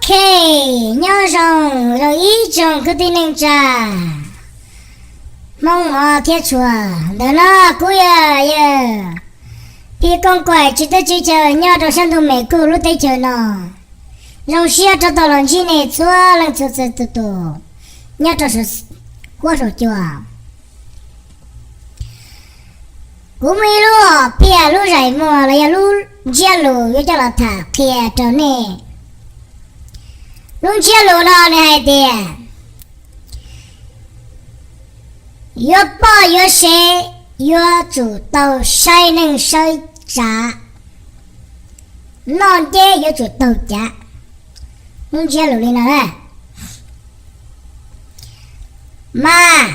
OK，nhớ rằng rồi ý chồng cứ tin nên cha mong mà thiết chùa đó là cúi à khi con quay chỉ tới chỉ chờ nhớ rồi sang thùng mẹ cô lúc tới chờ nó rồi xia cho tao lần chi này xua lần xua xua tụt tụt nhớ cho sự qua rồi chùa cũng mấy lúc bia lúc rải mùa là lúc chia lù cho là thả kia trở nè lúc chia lù nó này thì yếu bao yếu xe yếu chủ tàu sai nên sai trả non chế yếu chủ tàu trả lúc chia lù lên nào mà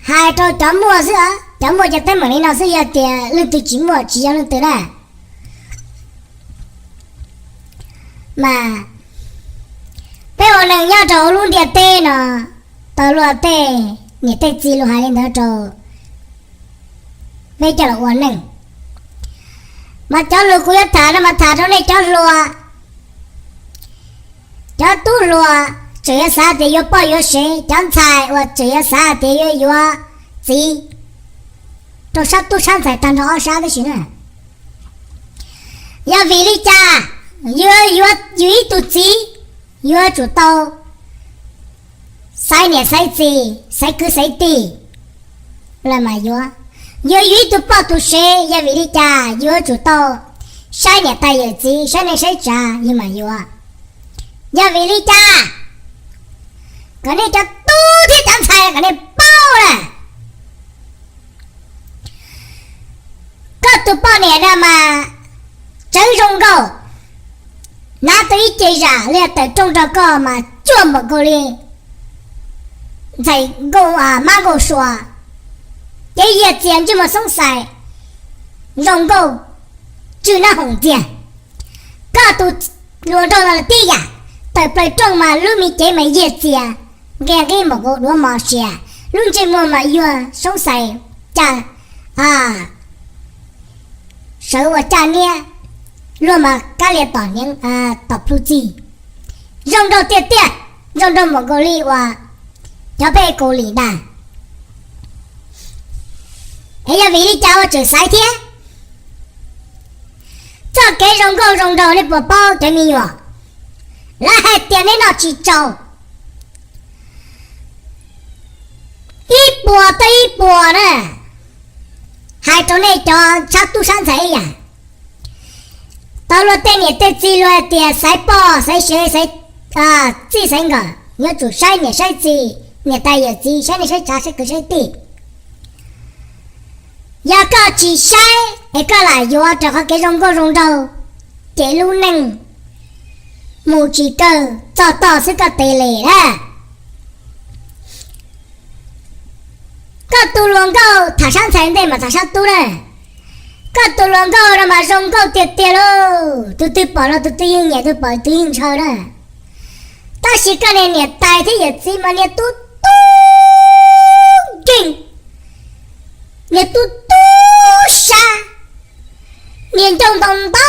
hai trâu chấm mua sữa chấm mua cho tới mà nó sẽ giờ tiền lên từ chín mua chỉ cho lên từ này mà bây giờ lần nhau trâu luôn tiền tê nè tao luôn tê nhỉ tê gì luôn hai lên đó trâu bây giờ là ổn nè mà cháu luôn cũng thả nó mà thả nó này cháu luôn cháu tu luôn chỉ sao thì yêu bao yêu谁chẳng sai或只sao thì yêu gì tôi sắp tu sáng phải tan rõ sao đấy chứ nè ya vì lý cha yêu tu gì yêu chủ tao sai nè sai gì sai cứ sai tì là mà yêu tu bao tu sẽ ya vì lý cha yêu chủ tao sai nè tay yêu gì sai nè sai cha nhưng mà yêu ya vì lý cha cái này cho tu thì chẳng sai cái này bao là có tụ bao này ra mà chơi rong gầu nã tới chơi ra liền tới trong đó có mà chua một câu liền thầy gầu à mang gầu xóa cái gì tiền chứ mà sống sai rong gầu chứ nó hồng tiền có tụ luôn đó là tiền à tới tới trong mà lúc mình chơi mà gì tiền nghe cái một cái đũa mò xè lúc chơi mua mà yêu sống sai cha sợ và cha nè luôn mà cá liệt tỏ những tập lưu gì rong đầu tiệt tiệt rong đầu một cái ly và cho bé cô lì đà ấy là vì đi cháu chữ sai thế cho cái rong đầu này bỏ bao cái mi nhỏ là hai tiền này nó chỉ trâu ít bùa tới ít bùa nè hai chỗ này cho chắc tu sáng thấy à tao lo tên này tên gì lo tiền sai bò sai xe sai gì sai ngờ nhớ chủ sai này sai gì người ta giờ gì sai này sai trả sai cứ sai tì giờ có chỉ sai ấy có lại vô cho cái rong đầu để luôn nâng mù chỉ cơ cho tao sẽ có tỷ lệ đó có tu luôn câu thả sang thành đây mà thả sang tu này có tu luôn câu rồi mà rong câu tiệt tiệt luôn tôi bỏ nó tôi yên nhẹ tôi bỏ tôi yên chờ đó ta chỉ có này nhẹ tài thế giờ gì mà nhẹ tu kinh nhẹ tu xa nhẹ trong đồng đó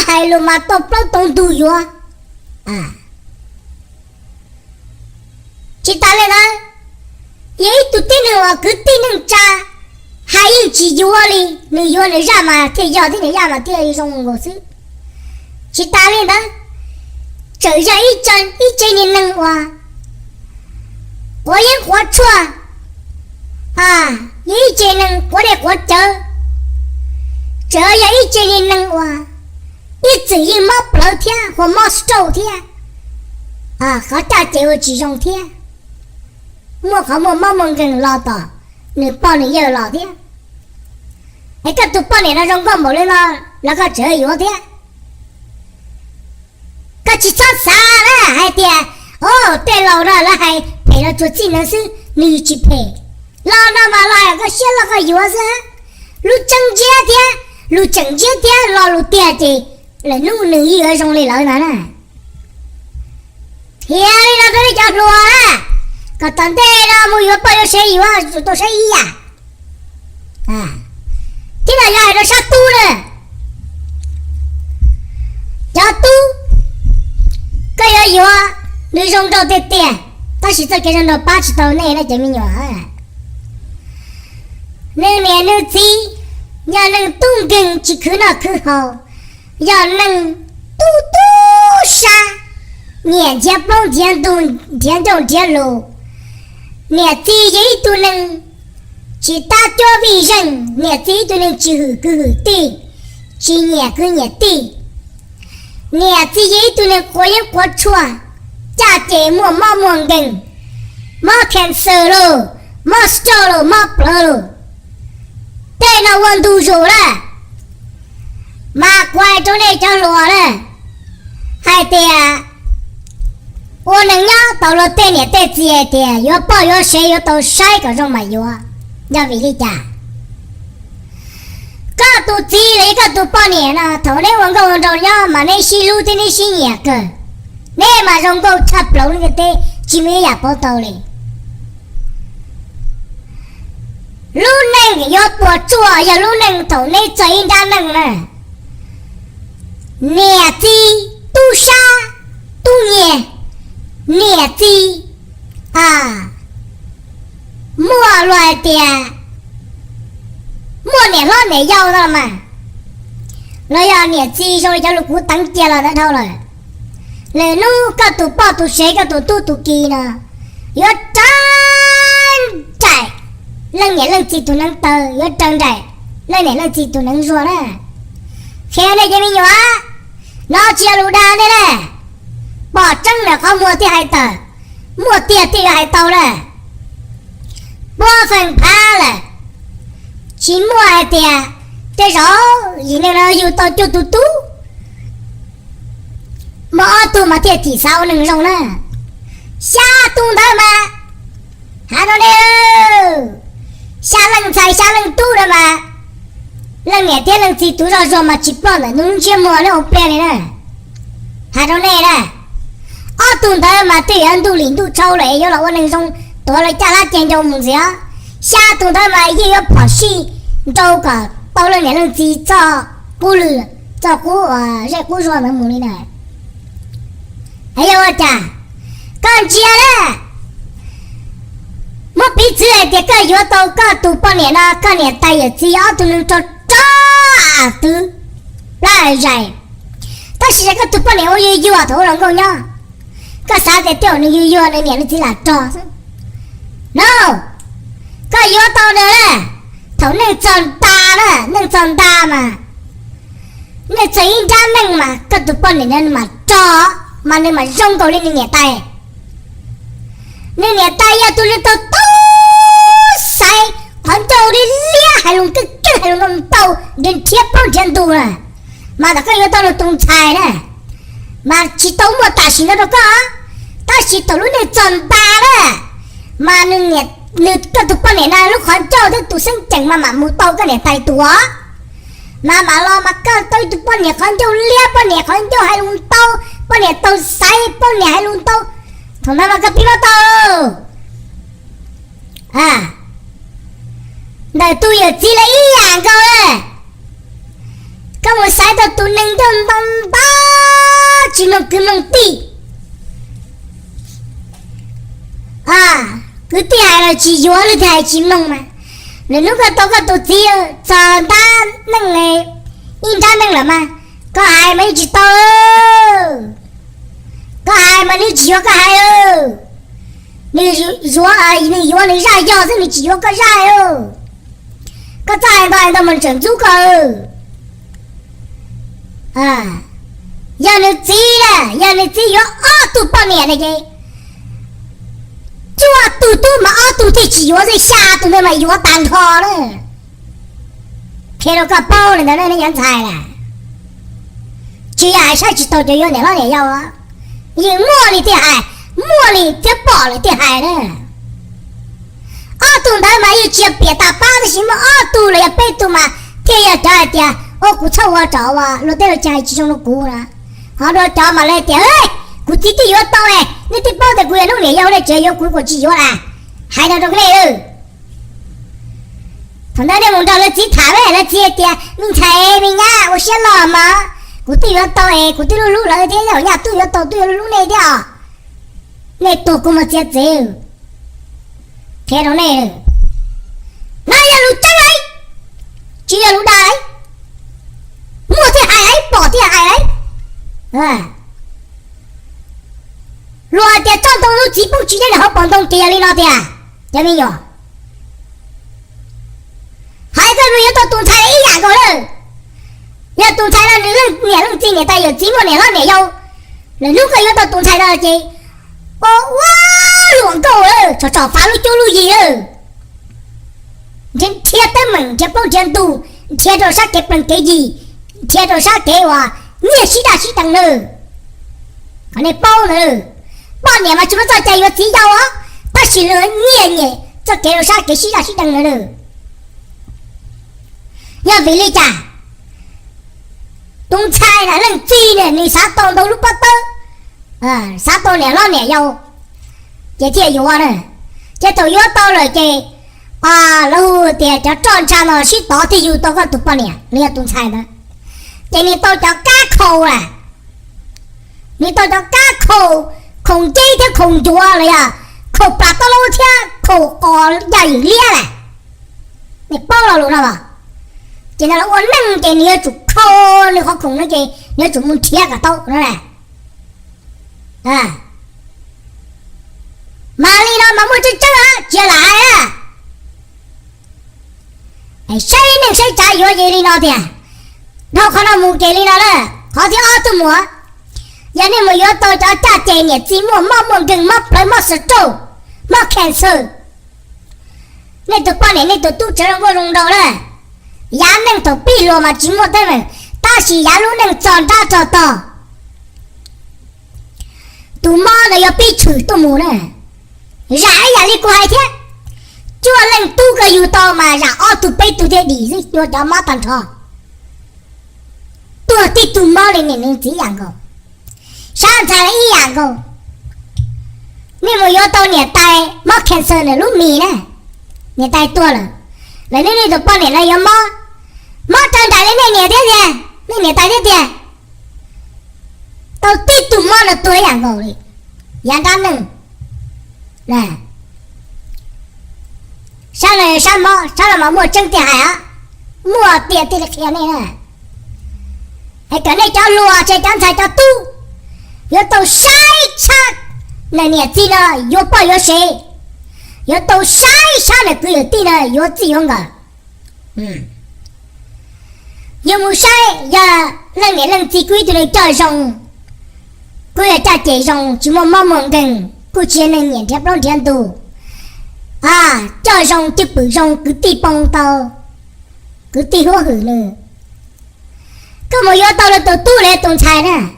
hay luôn mà tập nó tông tu vô chỉ ta lên đó vậy tụi tin nữa cứ tin nữa cha hai yêu chỉ vô đi người vô này ra mà thì giờ thế này ra mà thì xong rồi chứ chỉ ta lên đó trở ra ít chân nhìn năng hoa có những quả chua ít chân năng có đẹp quả chờ trở ra ít chân nhìn năng hoa ít chỉ in móc lỡ thế hoặc móc trâu thế khó ta chịu chỉ trong thế mua khó mua mong gần lo tỏ nửa bao nửa giờ lo thế ấy cái tụi bao này nó rong con một lên nó có chơi vô thế cái chỉ chót xa đó hai tia tên lâu đó là hai phải nó chuột chi nó sư nữ chỉ phải lo nó mà lo cái xe là cái vô sao lúc chẳng chết thế lúc chẳng chết thế lo lúc tia thì là lúc nữ ở trong này lại nè thì nó cái chót luôn á cái tận thế là mua bao nhiêu xe gì á tôi xe gì thế là lại nó sát tu nè cho tu 你用着的点，但是这个人的八十多内那就没有啊。能连能记，要能动根就可那可好，要能嘟嘟杀，年节帮天动天动天路，连自己都能去打掉为人，连自己都能去后个后对，去年个年对。连自己都能过人过错，家家莫莫莫人，莫看手了，莫少了，莫不了，带那温度肉了，马怪着那张罗了，还得我能要到了带你带自己的，要包要谁要到晒个肉没有啊？要为了家。都积累个都半年了，头来问个问着呀，嘛那些路的那些年个，那嘛用个差不多那个的，几枚也不到嘞。路能要多做，要路能头来做一家能了。年纪多少多年纪啊，莫乱点。莫年老年要了嘛，那要年纪上叫路古当家了那头了，那路个都包都谁个都给呢，要站在，那年那几都能到，要站在，那年那几都能说了，现在这边有啊，那几路单的嘞，把正了好莫的还到，莫的还到了，不分怕了。寂寞的，这时候一年了又到就嘟嘟，毛都没得地少能用了，下冬的嘛，还着了，下冷菜下冷肚了嘛，冷年天冷气多少说嘛，吃饱了，农节末了不了了，还着来了，冬的嘛，对人都零度超了，有了我能用，多了加了点就梦想。下冬他们也要跑戏，找个到了年龄几找咕噜找咕这咕说能母里呢？哎呀我讲，刚接了，我彼此的个月到个都半年了，个年代也只要都能找抓的来人，但是这个都半年我也有啊头能够呢，个啥子掉你有那年龄几来抓 ？No。个月到了嘞，头能长大了，能长大嘛？那这一家能嘛？个都半年了嘛，长嘛那嘛用够了那年代，那年代呀都是都晒，看到的脸还用个根还用个刀，人贴半天多了，妈的个月到了冬菜了，妈去到我大新那个个，大新到了那长大了，妈那年。你个都半年了，你看照的都生正嘛嘛冇到个年代多，妈妈老妈个都半年看到脸，半年看到还用刀，半年刀晒，半年还用刀，同妈妈个比较刀啊，那都有积了一样高嘞，跟我晒的都能当大，只能跟能地啊。个地还了去药了才去弄嘛，那如果到个都只有长大弄嘞，应该弄了嘛，个还没知道，个还没你去药个还哦，你药啊，你药你啥药子你去药个啥哟，个咋样他们真足够啊，要你记了，要你记药都半年了嘅。这嘟嘟嘛嘟的几月在下嘟的嘛月蛋壳了，开了个包了的那人才了，这样下去到这有年老年要啊，有茉莉的海，茉莉的包了的海了，嘟的嘛有些别打巴的什么嘟了也别嘟嘛，天要找一点，我估测我找啊，落在了家其中的股了，好多找嘛来点哎。估计的药到哎，你的包的贵弄年药嘞，这要贵过几药啦，还到这个来了。从那里问到了几台位了几点？明才明啊，我先老嘛，估计要到哎，估计路了点药呀，都要到对路那点，那多过么节奏，听到没？那要路真来，只要路大来，莫天海来，保天海来，罗的战斗路基本之间的好帮动给你那的，有没有？还在路要到东菜一样个了，要东菜了，你今年带有寂寞年了年有，你如果要到东菜了的，哇乱够了，找法律就路易了。人贴的门这包钱多，贴着啥给本给你，贴着啥给我，你也是大是等了，看你包了，包年嘛怎么在家有知道啊？但是了你这给了啥给是大是等了，要为了家，东菜了人追呢，你啥当都路不得，啥当年老年有，这天有啊呢，这都要到了给。然后的这战场呢是到底有多个多半年，你要懂菜的。给你到这港口了，你到这港口，空这天空多了呀，口八到楼天，口高要有裂了，你包了路了吧？现在我能给你要做口，你好空那个，你要做门贴个刀，是吧？马里了，马木这正啊，接来了。谁能谁家有给你那的？然后看到没给你那了，好像怎么？人家没有到这家店里，寂寞没跟没来没事做，没看手。那都把你都这样我弄到了，也能都比罗嘛寂寞的人，但是也能长大找到。都妈的要比丑都没了，然呀你过海天。就能多个有道嘛，然后都被都的理是要叫马当车，多的都毛的你能这样个，上菜了一样个，你们要到年代没看上的路米呢，年代多了，那你都半年了要毛长大的那年代的，那年代的，到地都毛的多样个的，样干能，来。上了嘛，莫整点啊，莫点的天呢，还跟那叫罗这刚才叫都，要到晒场，那年纪呢有包有水，要到晒场的都有地呢有自用个，有木晒呀，人自规定的叫上，贵要加点上，就么跟，估计能年天不天多。加上这本上个地帮到，个地好好了。咁么要到了都多来动菜呢，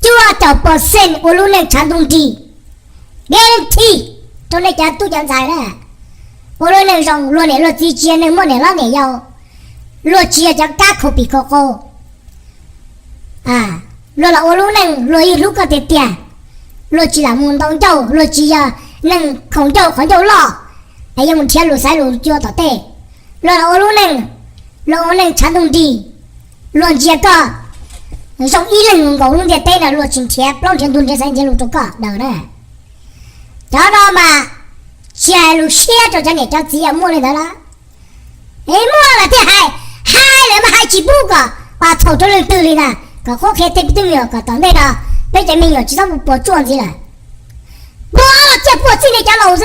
就要到把身我都能传动地，连体都那家都讲菜呢，我都能上落年落自己能么年老年要，落起要讲加口比口高，落了我都能落一路个的点，落起了门当走，落起呀能空走老。因为铁路山路就到对，我能传动的，乱接个，上一人高龙的对了，落今天不让天东天三天路都搞到了，找到嘛，前路写着这里叫自己摸来的了，摸了的还那么还几步个，把草着人兜里呢，个好看对不对了？个当那个被这没有，知道不撞击了，摸了这不进来讲老子。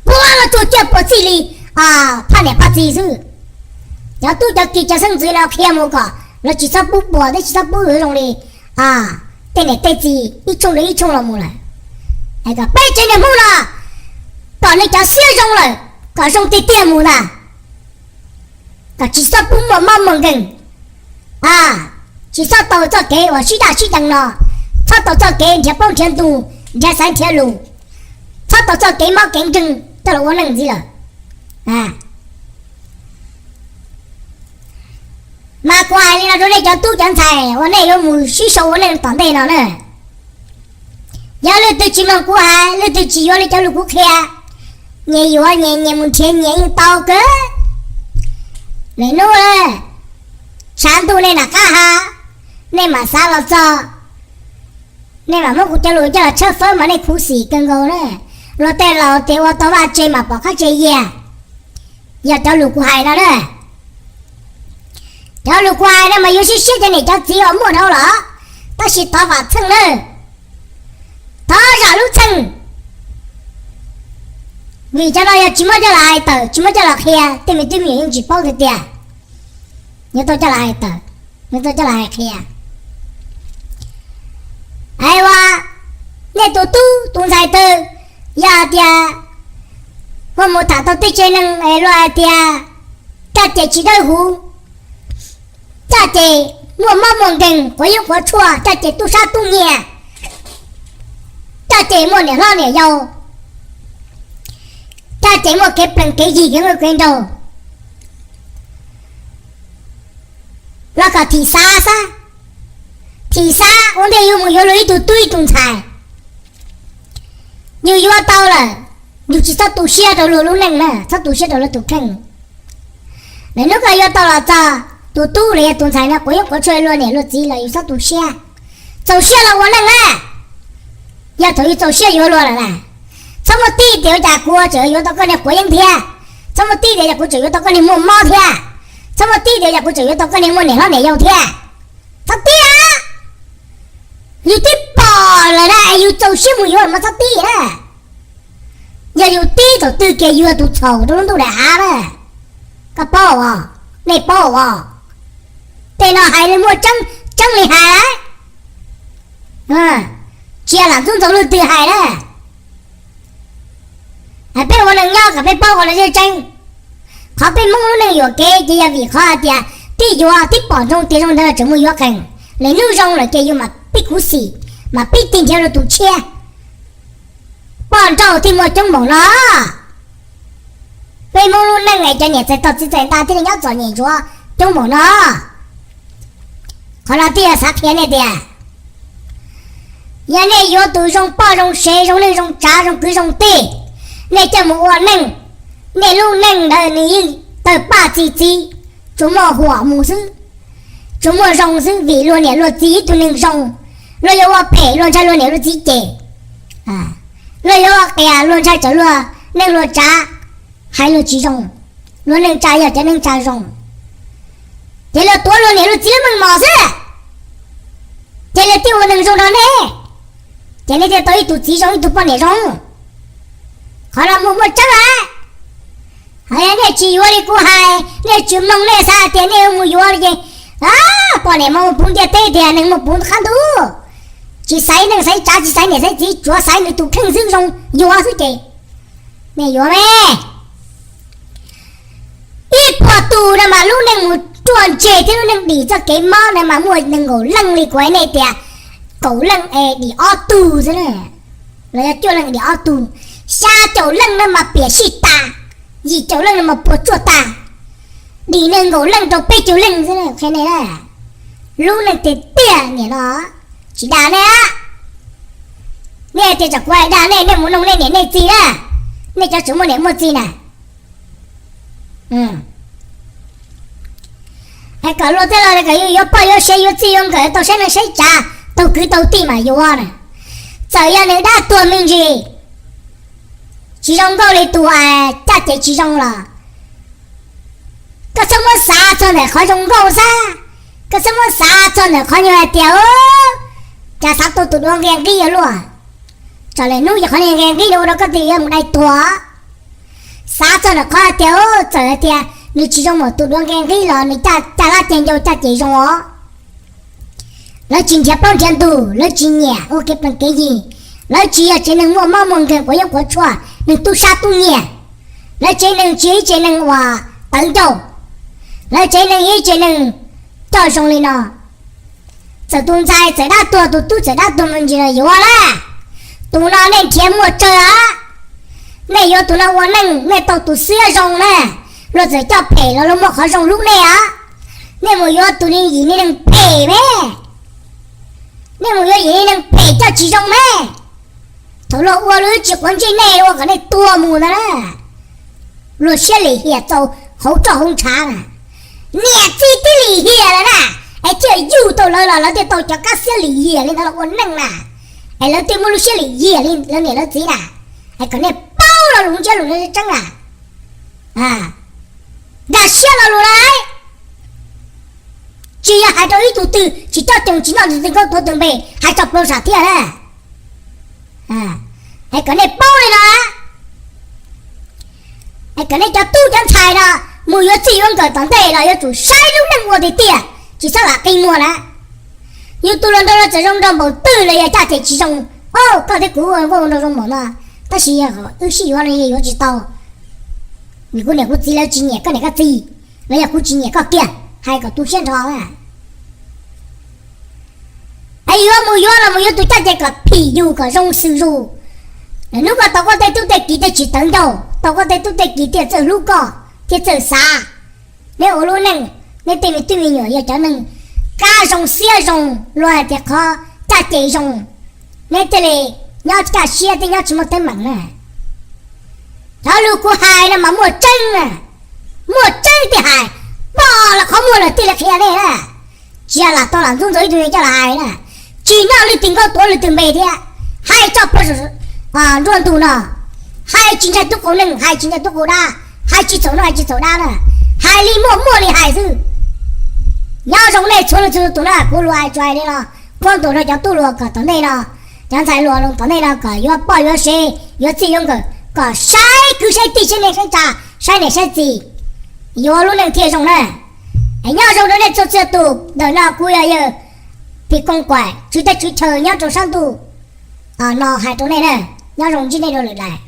我了做这不这里怕你怕这事，要都叫给家生罪了，骗我个，那至少不播的，至少不有用的对你对自一冲了木了，那个白真的木了，把那家写中了，搞上的点木了，那至少不忙跟至少到这给我许大许等了，他到这给人家半天路，人家3天路，他到这给毛竞争。到了我能知了，马怪你那种那叫都讲菜，我那有木须手我能当对了呢。要了都只能过海，了都只要了叫路过开，你有年木天年有刀个，你弄了，山东那干哈？你马杀了走， nên mà mất cho lùi cho là chơi phơi mà này khu xì cân gấu đấy rồi tên là tên qua tao ba chơi mà bỏ khác chơi gì giờ cho lùi của hai đó đấy cho lùi của hai đó mà yêu xí cho này cho chỉ ở mua đâu đó ta chỉ tao vào thân nữa tao ra lúc thân vì cho nó chỉ mới cho lại tờ chỉ mới cho là kia tìm mình chỉ bao nhiêu tiền nhớ tôi cho lại tờ nhớ tôi cho lại kia ai wa nè tu dài từ ya tia hôm một tháng tôi tích chơi năng ai loài tia ta chỉ đôi hú ta chỉ mua mong đừng có yêu có chua ta chỉ tu sa tu nhẹ ta chỉ mua nè lo nè dâu ta chỉ mua cái gì cái người quen đâu là cả thị xa thì xa ông đây dùng một yếu lưới tụi tôi tụi xài như yếu tao là như chỉ sao tụi xe đâu luôn luôn nè sao tụi xe đâu là tụi khăn nếu nó cái yếu tao là ta tụi tu này tụi xài nó có chơi luôn này luôn gì là yếu sao tụi xe là quán nè giờ tụi tụi xe yếu luôn là sao mà tí tiểu trả cua chờ yếu tao có này của yên thia sao mà tí tiểu trả cua chờ yếu tao có này mua mò thia sao mà tí tiểu trả cua chờ yếu tao có này mua này nó này dâu thia sao tí yêu tí bò là đây yêu châu xí mùi yêu mà sao tí đó giờ yêu tí rồi tư kia yêu tụi sầu tụi nó đã đó cái bò à này bò à tên nó hay lên mua trắng này hay đấy chia làm xuống giống luôn từ hay đó à bên ngoài này nhau cả bên bao gọi là chơi tranh khó bên mông nó này yêu cái gì vì khó thì tí yêu tí bỏ trong tí trong đó là chúng mùi yêu cảnh lấy nước rong là cái yêu mà biết cú xì mà biết tin theo là tụi che bọn trâu thì một trong bọn nó bây mong luôn năng ngày cho nhẹ sẽ tập sẽ ta thì nhớ cho nhẹ chúa trong bọn nó khó là tia sát thế này tia giờ này vô tụi rong bao rong xe rong lên rong trả rong cứ rong tê này cho một quả năng này luôn năng đời này tờ ba chi chúng mà hỏa mù sư chúng mà rong sư vì luôn này luôn tí tụi năng rong luôn yêu bể luôn chơi luôn này luôn tí chè luôn yêu kẻ luôn chơi chở luôn nên luôn trả hay luôn chỉ rong luôn nên trả giờ cho nên trả rong thế là tuổi luôn này luôn chỉ là mình mò chứ thế là tiêu nên rong đó nè thế nên thì tôi tụi chỉ rong tụi bọn này rong họ làm một chắc á hay này chỉ yêu đi cô hai này chỉ mong này sao thế này một yêu đi bọn này mong bún địa tê thì nên một bún khăn đủ chỉ sai nên sai trả chỉ sai này sai chỉ chúa sai này tụi khăn dương rong yêu á chứ này yêu mẹ ít bỏ tù này mà lúc này một chuồn chè thế nó đi cho cái món này mà mua nên ngủ lăng đi quái này thì cậu lăng đi ở tù thế này là cho lăng đi ở tù xa chỗ lăng nó mà bịa xịt ta gì chỗ lăng nó mà bột chuột ta đi nên ngủ lăng chỗ bê chỗ lăng thế này cái này là lúc này thì tiền nhỉ nó chỉ đá này á nè thì chẳng quay đá này nè muốn nông này này gì đó nè cho chúng mình một gì nè hay cả lúc thế là cái yêu bao yêu xe yêu chi yêu cái tao sẽ là sẽ trả tao cứ tao tìm mà yêu nè giờ giờ này đã tuổi mình gì chỉ trong câu này tuổi chắc chắn chỉ trong là cái什么啥做的好中高噻cái什么啥做的好牛屌cha sắp tôi tụt luôn ghen kia luôn cho nên nuôi cho nên ghen kia đâu có tiền một đại tua sao cho nó khó tiêu cho nó tiền nếu chỉ trong một tụt luôn ghen kia là người ta là tiền cho ta chỉ trong đó nó chỉ chép bao tiền tù nó chỉ nhẹ ok bằng cái gì nó chỉ là chỉ nên mua mong muốn cái của yêu của chua nên tu sa tu nhẹ nó chỉ nên hòa tận đầu nó chỉ nên cho trong này nó giờ tuần dài giờ đã tu giờ đã tuần mình chỉ là yêu là tụi nó nên kiếm một trời á này yêu tụi nó quan năng này tao tụi xưa rong nè rồi giờ cho phe nó một khó rong lúc này á nên một yêu tụi này gì nên phe mẹ nên một yêu gì nên phe cho chỉ rong mẹ tụi nó qua lưới chỉ quan trên này qua cái này tua mù đó rồi sẽ lì hiệt tao hỗ trợ không trả nè nè chi tí lì hiệt là nè ai chơi yêu tao là để tao cho các sẽ lì hiệt nên tao là quan năng nè ai lớn tiền mua lúc xưa là gì lên lớn này lớn gì là ai còn này bao là lúng chơi lúng chơi trắng đã xưa là lúng đấy chỉ là hai trò ít tụ từ chỉ cho chồng chỉ nói từng câu tôi từng bề hai chọc lâu xả thiệt đấy ai còn này bao này đó ai còn này cho tu chân xài đó mua yếu chỉ用个当地了，要做晒都能我的店，至少là cây mua啦。要做人到了这种都冇对了呀，价钱其中哦，搞得古人我那种冇啦，但是也好，有时有人也有知道，如果你个资料几年，跟你个资，你要估几年个店，还有个都现场啊。哎呦，冇有了，冇有都价钱个皮肉个肉丝肉，如果到我哋都得记得去等到，到我哋都得记得做路个。thế giờ xa nếu luôn nè nếu tìm nhỏ giờ cho nên cá rồng xía rồng loài thì khó cha chị rồng nếu thế này nhau cả xía thì nhau chỉ một tên mặn nè đó lúc của hai là mà mua chân thì hai bỏ là không mua là tiền là kia này nè chỉ là tôi làm dung rồi cho là hai nè chỉ nhau đi tìm câu tuổi đi tìm bề thế hai cho bao giờ luôn tù nè hai chính là túc cổ nâng hai chính là túc cổ đa hai chỉ số đa nè hai li mua li hai chứ nhau giống này chỗ tụi nó cô loài chơi đấy nó con tụi nó cho tụi nó cả tụi này nó chẳng phải loài luôn tụi này nó cả yếu bao yếu xe yếu chỉ用cả sai cứ sai tí trên này sai trả sai này sai gì yếu luôn này thiệt giống này nhau giống này cho tụi đợi nó cuối giờ thì con quải chú ta chú chờ nhau cho sang tụi nó hai tụi này nè nhau giống trên này rồi lại